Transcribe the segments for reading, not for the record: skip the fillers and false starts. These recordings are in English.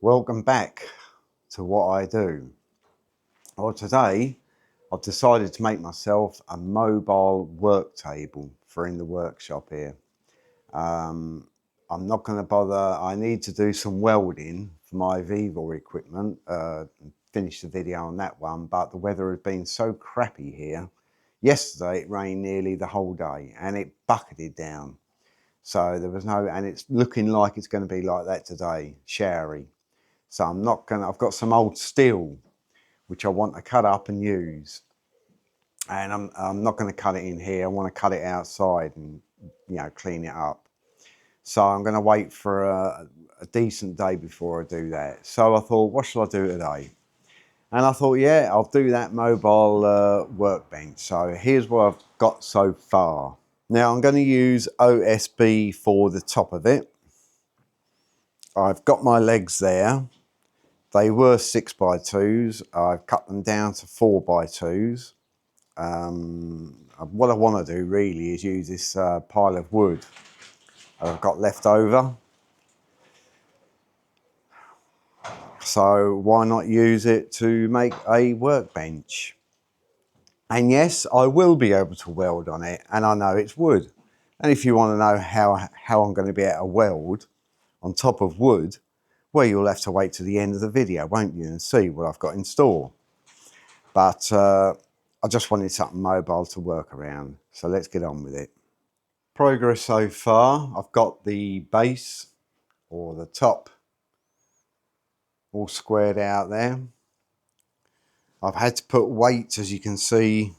Welcome back to what I do. Well, today I've decided to make myself a mobile work table for in the workshop here. I'm not going to bother. I need to do some welding for my Viva equipment, finish the video on that one, but the weather has been so crappy here. Yesterday it rained nearly the whole day and it bucketed down. So there was no, and it's looking like it's going to be like that today, showery. So I'm not going to, I've got some old steel which I want to cut up and use. And I'm not going to cut it in here. I want to cut it outside and, clean it up. So I'm going to wait for a decent day before I do that. So I thought, what shall I do today? And I thought, yeah, I'll do that mobile workbench. So here's what I've got so far. Now I'm going to use OSB for the top of it. I've got my legs there. They were 6x2s. I've cut them down to 4x2s. What I want to do really is use this pile of wood I've got left over. So why not use it to make a workbench? And yes, I will be able to weld on it, and I know it's wood. And if you want to know how I'm going to be able to weld on top of wood, well, you'll have to wait to the end of the video, won't you, and see what I've got in store. But I just wanted something mobile to work around, so let's get on with it. Progress so far, I've got the base or the top all squared out there. I've had to put weights, as you can see,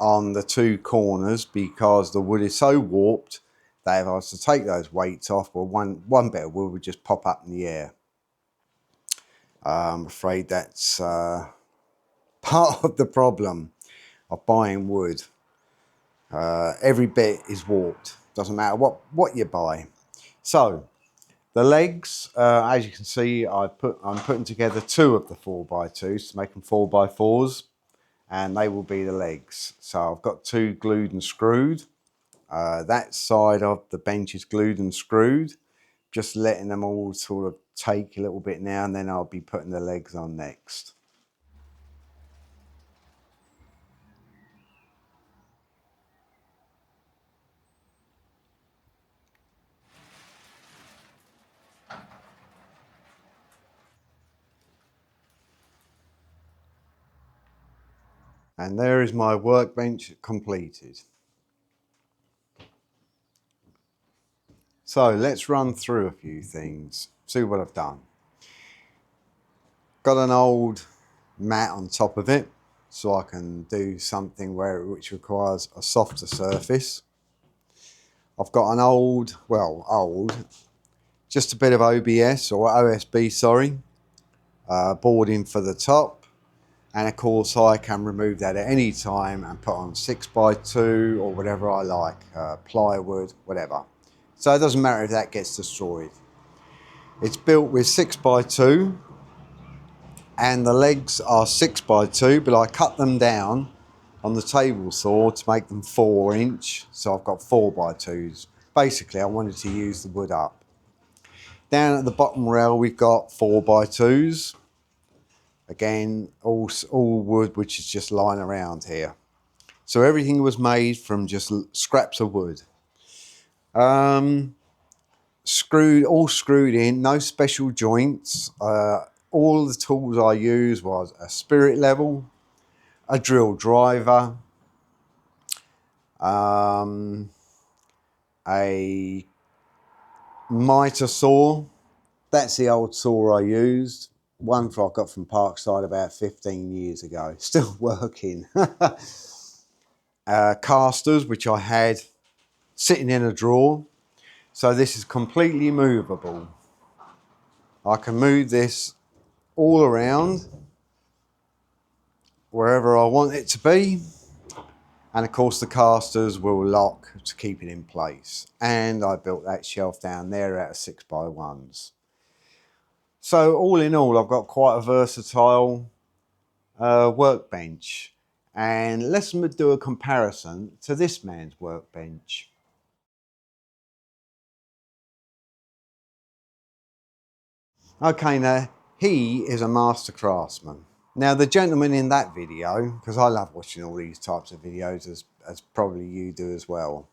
on the two corners because the wood is so warped that if I was to take those weights off, well, one bit of wood would just pop up in the air. I'm afraid that's part of the problem of buying wood. Every bit is warped, doesn't matter what you buy. So the legs, as you can see, I'm putting together two of the 4x2s to make them 4x4s, and they will be the legs. So I've got two glued and screwed. That side of the bench is glued and screwed, just letting them all sort of take a little bit now, and then I'll be putting the legs on next. And there is my workbench completed. So let's run through a few things, see what I've done. Got an old mat on top of it, so I can do something which requires a softer surface. I've got an old, just a bit of OBS or OSB, sorry, boarding for the top. And of course I can remove that at any time and put on 6x2 or whatever I like, plywood, whatever. So it doesn't matter if that gets destroyed. It's built with 6x2 and the legs are 6x2, but I cut them down on the table saw to make them 4-inch. So I've got 4x2s. Basically I wanted to use the wood up. Down at the bottom rail we've got 4x2s. Again, all wood, which is just lying around here. So everything was made from just scraps of wood. Screwed in, no special joints. All the tools I used was a spirit level, a drill driver, a mitre saw. That's the old saw I used. One I got from Parkside about 15 years ago, still working. Casters, which I had sitting in a drawer. So this is completely movable. I can move this all around wherever I want it to be. And of course the casters will lock to keep it in place. And I built that shelf down there out of 6x1s. So all in all, I've got quite a versatile workbench. And let's do a comparison to this man's workbench. Okay, now He is a master craftsman. Now the gentleman in that video, because I love watching all these types of videos as probably you do as well.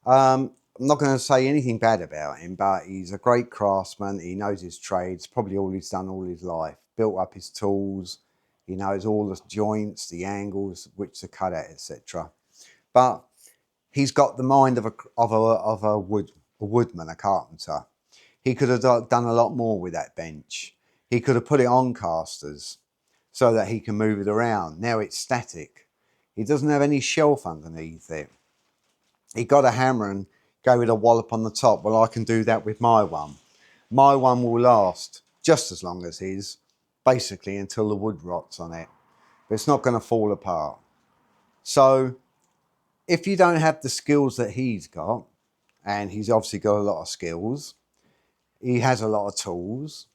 I'm not going to say anything bad about him, but he's a great craftsman. He knows his trades, probably all he's done all his life. Built up his tools. He knows all the joints, the angles, which to cut at, etc. But he's got the mind of a woodman, a carpenter. He could have done a lot more with that bench. He could have put it on casters so that he can move it around. Now it's static. He doesn't have any shelf underneath it. He got a hammer and go with a wallop on the top. Well, I can do that with my one. My one will last just as long as his, basically until the wood rots on it. But it's not going to fall apart. So if you don't have the skills that he's got, and he's obviously got a lot of skills, he has a lot of tools,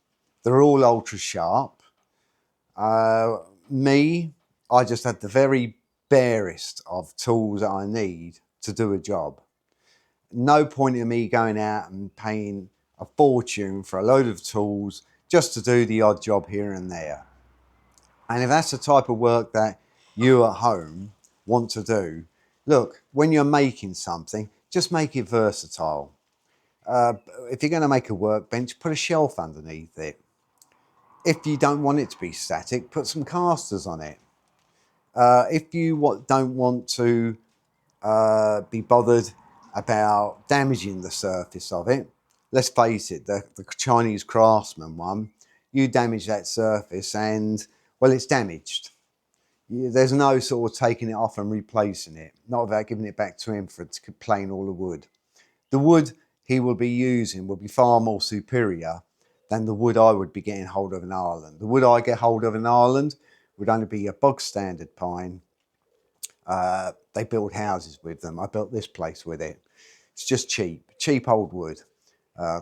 they're all ultra sharp. Me, I just had the very barest of tools that I need to do a job. No point in me going out and paying a fortune for a load of tools just to do the odd job here and there. And if that's the type of work that you at home want to do, look, when you're making something, just make it versatile. If you're going to make a workbench, put a shelf underneath it. If you don't want it to be static, put some casters on it. If you don't want to be bothered about damaging the surface of it, let's face it, the Chinese craftsman one, you damage that surface and, well, it's damaged. There's no sort of taking it off and replacing it, not without giving it back to him for it to plane all the wood. The wood he will be using will be far more superior than the wood I would be getting hold of in Ireland. The wood I get hold of in Ireland would only be a bog standard pine. They build houses with them. I built this place with it. It's just cheap old wood.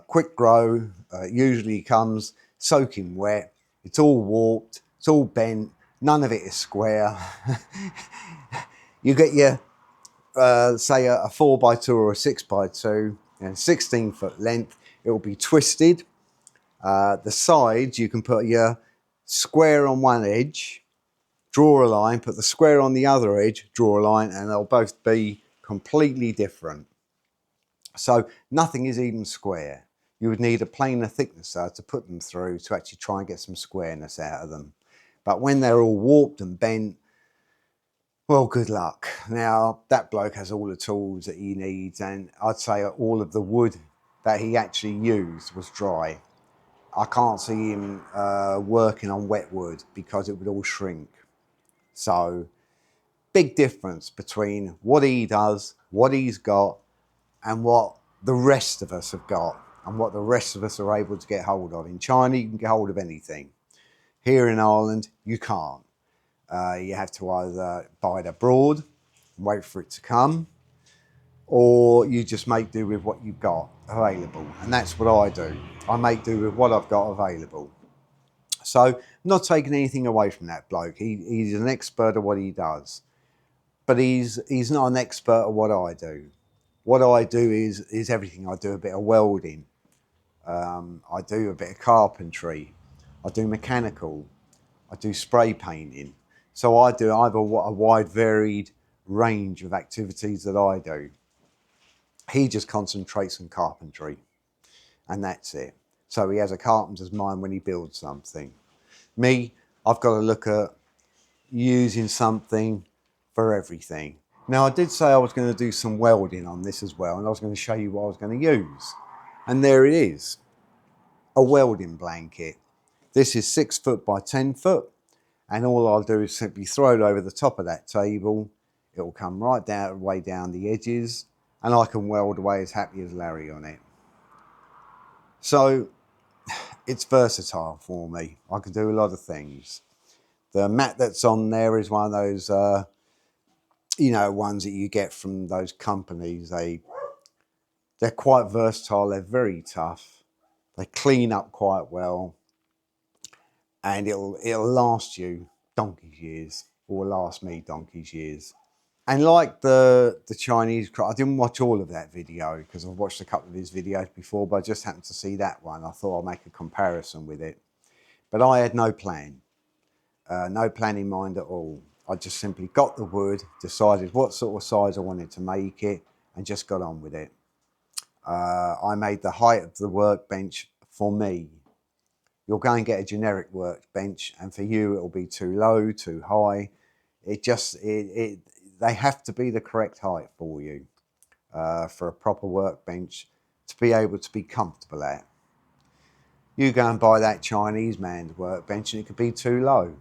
Quick grow, usually comes soaking wet. It's all warped, it's all bent, none of it is square. You get your, say a 4x2 or a 6x2, 16-foot length, it will be twisted. The sides, you can put your square on one edge, draw a line, put the square on the other edge, draw a line, and they'll both be completely different. So nothing is even square. You would need a planer thicknesser to put them through to actually try and get some squareness out of them. But when they're all warped and bent, well, good luck. Now, that bloke has all the tools that he needs, and I'd say all of the wood that he actually used was dry. I can't see him working on wet wood because it would all shrink. So, big difference between what he does, what he's got, and what the rest of us have got, and what the rest of us are able to get hold of. In China, you can get hold of anything. Here in Ireland, you can't. You have to either buy it abroad, wait for it to come, or you just make do with what you've got available. And that's what I do. I make do with what I've got available. So I'm not taking anything away from that bloke. He's an expert at what he does. But he's not an expert at what I do. What I do is everything. I do a bit of welding. I do a bit of carpentry. I do mechanical. I do spray painting. So I have a wide varied range of activities that I do. He just concentrates on carpentry, and that's it. So he has a carpenter's mind when he builds something. Me, I've got to look at using something for everything. Now, I did say I was going to do some welding on this as well, and I was going to show you what I was going to use. And there it is, a welding blanket. This is 6 foot by 10 foot, and all I'll do is simply throw it over the top of that table. It will come right down, way down the edges, and I can weld away as happy as Larry on it. So it's versatile for me. I can do a lot of things. The mat that's on there is one of those, ones that you get from those companies. They're quite versatile. They're very tough. They clean up quite well, and it'll last you donkey's years, or last me donkey's years. And like the Chinese, I didn't watch all of that video because I've watched a couple of his videos before, but I just happened to see that one. I thought I'll make a comparison with it. But I had no plan, no plan in mind at all. I just simply got the wood, decided what sort of size I wanted to make it, and just got on with it. I made the height of the workbench for me. You'll go and get a generic workbench, and for you it'll be too low, too high. They have to be the correct height for you, for a proper workbench to be able to be comfortable at. You go and buy that Chinese man's workbench and it could be too low.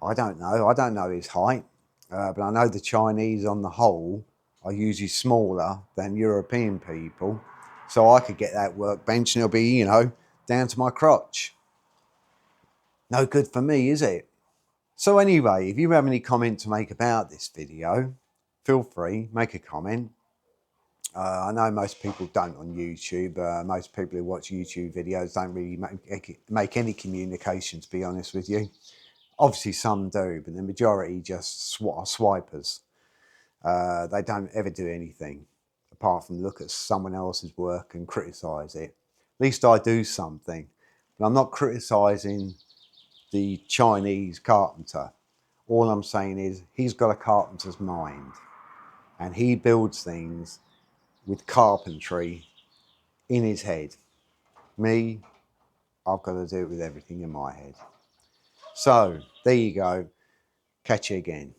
I don't know his height, but I know the Chinese on the whole are usually smaller than European people. So I could get that workbench and it'll be, you know, down to my crotch. No good for me, is it? So anyway, if you have any comment to make about this video, feel free, make a comment. I know most people don't on YouTube. Most people who watch YouTube videos don't really make any communication, to be honest with you. Obviously some do, but the majority just are swipers. They don't ever do anything apart from look at someone else's work and criticise it. At least I do something. But I'm not criticising the Chinese carpenter. All I'm saying is he's got a carpenter's mind and he builds things with carpentry in his head. Me, I've got to do it with everything in my head. So there you go. Catch you again.